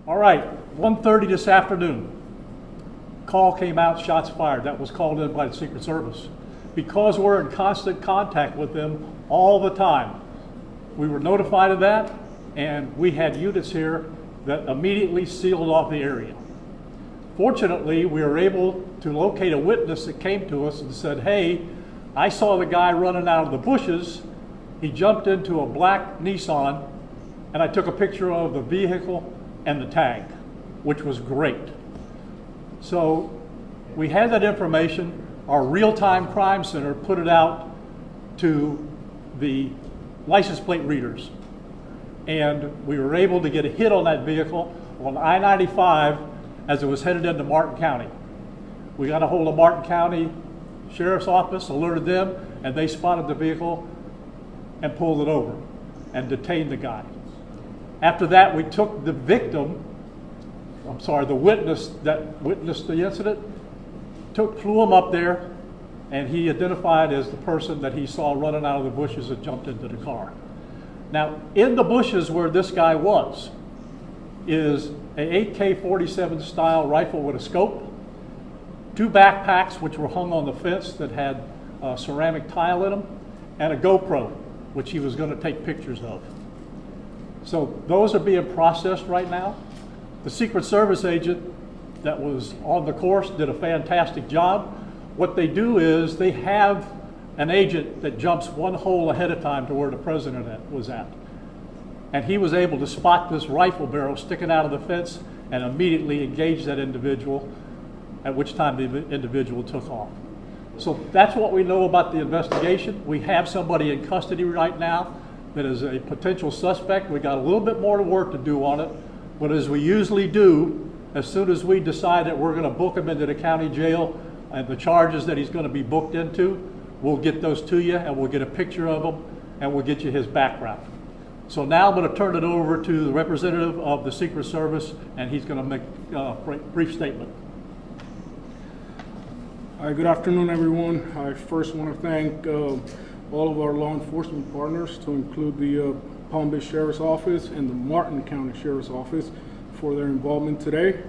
All right, 1:30 this afternoon. Call came out, shots fired. That was called in by the Secret Service. Because we're in constant contact with them all the time, we were notified of that, and we had units here that immediately sealed off the area. Fortunately, we were able to locate a witness that came to us and said, hey, I saw the guy running out of the bushes. He jumped into a black Nissan, and I took a picture of the vehicle and the tag, which was great. So we had that information. Our real-time crime center put it out to the license plate readers. And we were able to get a hit on that vehicle on I-95 as it was headed into Martin County. We got a hold of Martin County Sheriff's Office, alerted them, and they spotted the vehicle and pulled it over and detained the guy. After that, we took the victim, the witness that witnessed the incident, flew him up there, and he identified as the person that he saw running out of the bushes and jumped into the car. Now, in the bushes where this guy was is a AK-47 style rifle with a scope, 2 backpacks which were hung on the fence that had ceramic tile in them, and a GoPro, which he was going to take pictures of. So those are being processed right now. The Secret Service agent that was on the course did a fantastic job. What they do is they have an agent that jumps one hole ahead of time to where the president was at. And he was able to spot this rifle barrel sticking out of the fence and immediately engage that individual, at which time the individual took off. So that's what we know about the investigation. We have somebody in custody right now that is a potential suspect. We got a little bit more work to do on it, but as we usually do, as soon as we decide that we're going to book him into the county jail and the charges that he's going to be booked into, we'll get those to you and we'll get a picture of him and we'll get you his background. So now I'm going to turn it over to the representative of the Secret Service, and he's going to make a brief statement. Hi, good afternoon, everyone. I first want to thank all of our law enforcement partners, to include the Palm Beach Sheriff's Office and the Martin County Sheriff's Office, for their involvement today.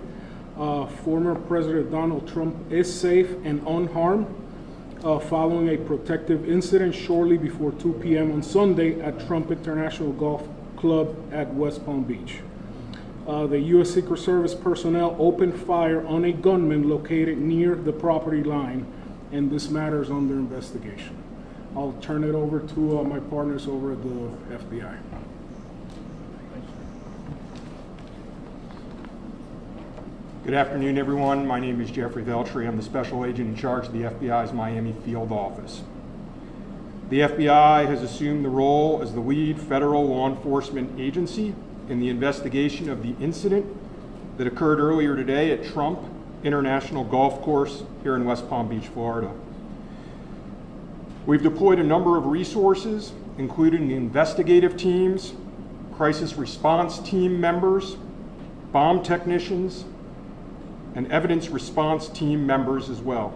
Former President Donald Trump is safe and unharmed following a protective incident shortly before 2 p.m. on Sunday at Trump International Golf Club at West Palm Beach. The U.S. Secret Service personnel opened fire on a gunman located near the property line, and this matter is under investigation. I'll turn it over to my partners over at the FBI. Good afternoon, everyone. My name is Jeffrey Veltri. I'm the special agent in charge of the FBI's Miami field office. The FBI has assumed the role as the lead federal law enforcement agency in the investigation of the incident that occurred earlier today at Trump International Golf Course here in West Palm Beach, Florida. We've deployed a number of resources, including investigative teams, crisis response team members, bomb technicians, and evidence response team members as well.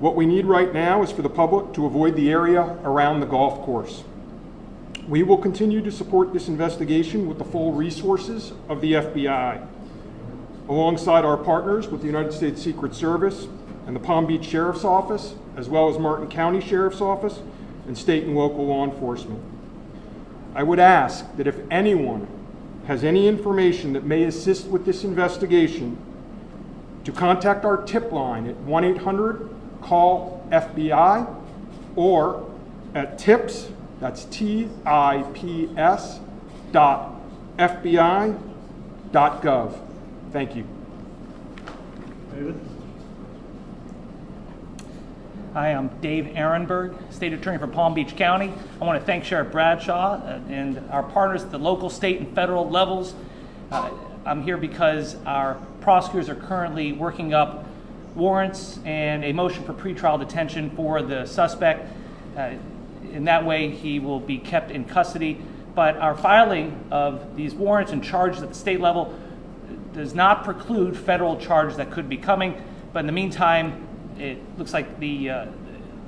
What we need right now is for the public to avoid the area around the golf course. We will continue to support this investigation with the full resources of the FBI, alongside our partners with the United States Secret Service and the Palm Beach Sheriff's Office, as well as Martin County Sheriff's Office and state and local law enforcement. I would ask that if anyone has any information that may assist with this investigation, to contact our tip line at 1-800-CALL-FBI or at tips, that's TIPS, .FBI.gov. Thank you. David? Hi, I'm Dave Ehrenberg, State Attorney for Palm Beach County. I want to thank Sheriff Bradshaw and our partners at the local, state, and federal levels. I'm here because our prosecutors are currently working up warrants and a motion for pretrial detention for the suspect. In that way, he will be kept in custody. But our filing of these warrants and charges at the state level does not preclude federal charges that could be coming. But in the meantime, it looks like the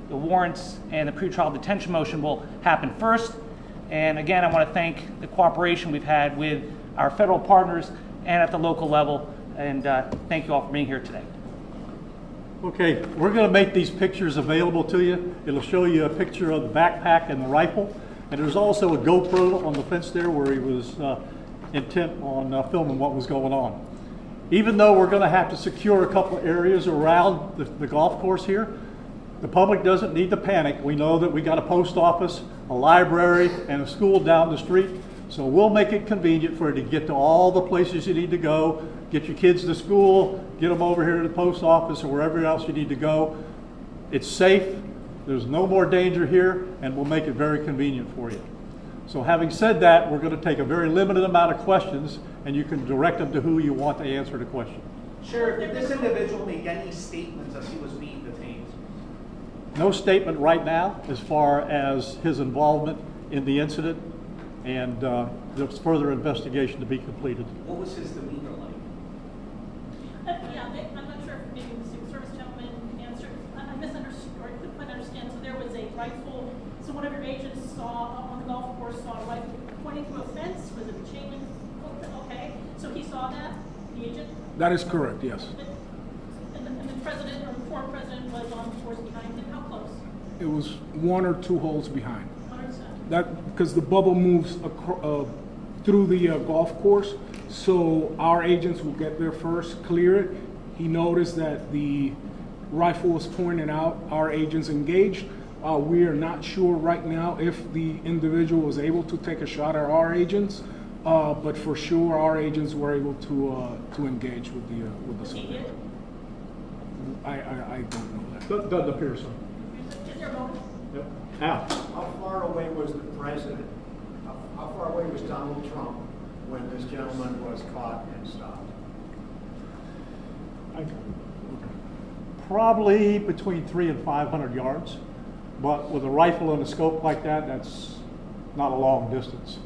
warrants and the pretrial detention motion will happen first. And again, I want to thank the cooperation we've had with our federal partners, and at the local level. And thank you all for being here today. Okay, we're going to make these pictures available to you. It'll show you a picture of the backpack and the rifle. And there's also a GoPro on the fence there where he was intent on filming what was going on. Even though we're going to have to secure a couple of areas around the golf course here, the public doesn't need to panic. We know that we got a post office, a library, and a school down the street. So we'll make it convenient for you to get to all the places you need to go, get your kids to school, get them over here to the post office or wherever else you need to go. It's safe, there's no more danger here, and we'll make it very convenient for you. So having said that, we're going to take a very limited amount of questions, and you can direct them to who you want to answer the question. Sheriff, did this individual make any statements as he was being detained? No statement right now as far as his involvement in the incident, and there's further investigation to be completed. What was his demeanor like? Yeah, I'm not sure if maybe the Secret Service gentleman answered. I misunderstood, or I couldn't quite understand. So there was a rifle. So one of your agents saw on the golf course saw a rifle pointing to a fence. Was it a chain link? Okay, so he saw that. The agent. That is correct, yes. And the president or the former president was on the course behind him. How close? It was 1 or 2 holes behind. 100%. That because the bubble moves through the golf course, so our agents will get there first, clear it. He noticed that the rifle was pointed out. Our agents engaged. We are not sure right now if the individual was able to take a shot at our agents, but for sure our agents were able to engage with the subject. I don't know that. Doesn't appear so. Is there a moment? Yep. Al. How far away was the president? How far away was Donald Trump when this gentleman was caught and stopped? Probably between 300 and 500 yards, but with a rifle and a scope like that, that's not a long distance.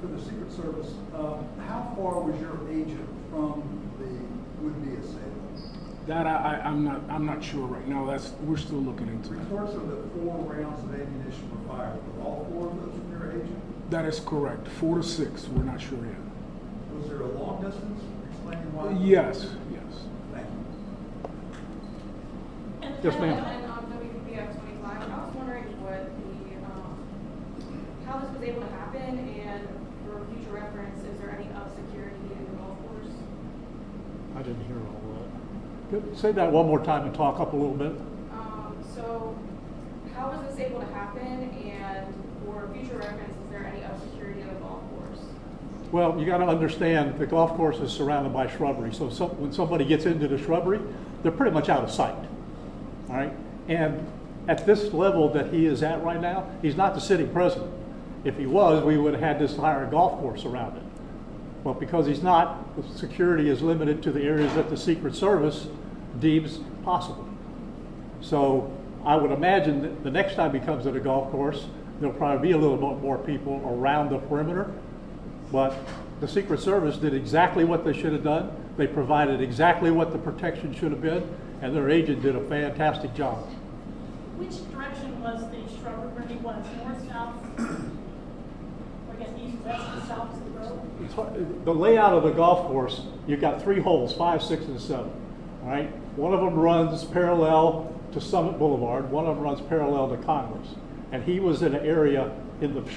For the Secret Service, how far was your agent from the would-be assailant? That I'm not sure right now. We're still looking into that. Reports of the 4 rounds of ammunition were fired. Were all 4 of those from your agent? That is correct. 4 to 6. We're not sure yet. Was there a long distance? Explaining why? Yes. Thank you. Yes, ma'am. WPF 25, I was wondering what how this was able to happen, and for future reference, is there any of security in the golf course? I didn't hear all that. Say that one more time and talk up a little bit. So how was this able to happen, and for future reference, is there any of security in the golf course? Well, you got to understand the golf course is surrounded by shrubbery, so when somebody gets into the shrubbery, they're pretty much out of sight. All right, and at this level that he is at right now, he's not the sitting president. If he was, we would have had this entire golf course around it. But because he's not, the security is limited to the areas that the Secret Service deems possible. So I would imagine that the next time he comes to the golf course, there'll probably be a little bit more people around the perimeter. But the Secret Service did exactly what they should have done. They provided exactly what the protection should have been, and their agent did a fantastic job. Which direction was the shrubbery where he was? North, south? I guess east, west, south of the road? The layout of the golf course, you've got 3 holes, 5, 6, and 7. All right, one of them runs parallel to Summit Boulevard. One of them runs parallel to Congress, and he was in an area in the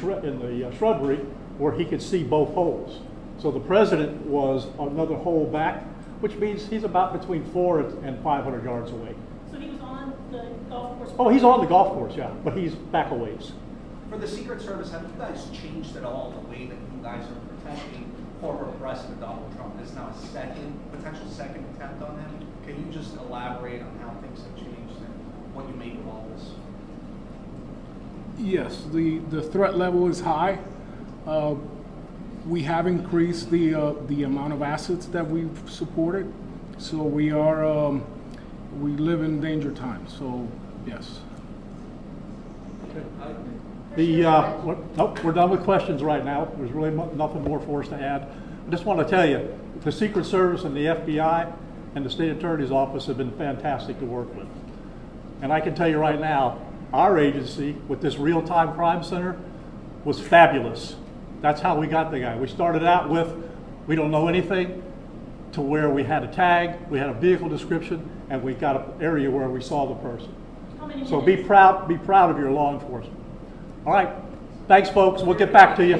shrubbery where he could see both holes. So the president was another hole back, which means he's about between 400 and 500 yards away. So he was on the golf course? Oh, he's on the golf course, yeah, but he's back a ways. For the Secret Service, have you guys changed at all the way that you guys are protecting former President Donald Trump? This is now a potential second attempt on him. Can you just elaborate on how things have changed and what you make of all this? Yes, the threat level is high. We have increased the amount of assets that we've supported, so we live in danger times. So yes. Nope, we're done with questions right now. There's really nothing more for us to add. I just want to tell you, the Secret Service and the FBI and the State Attorney's Office have been fantastic to work with. And I can tell you right now, our agency with this real-time crime center was fabulous. That's how we got the guy. We started out with, we don't know anything, to where we had a tag, we had a vehicle description, and we got an area where we saw the person. How many So be minutes? proud of your law enforcement. All right, thanks folks, we'll get back to you.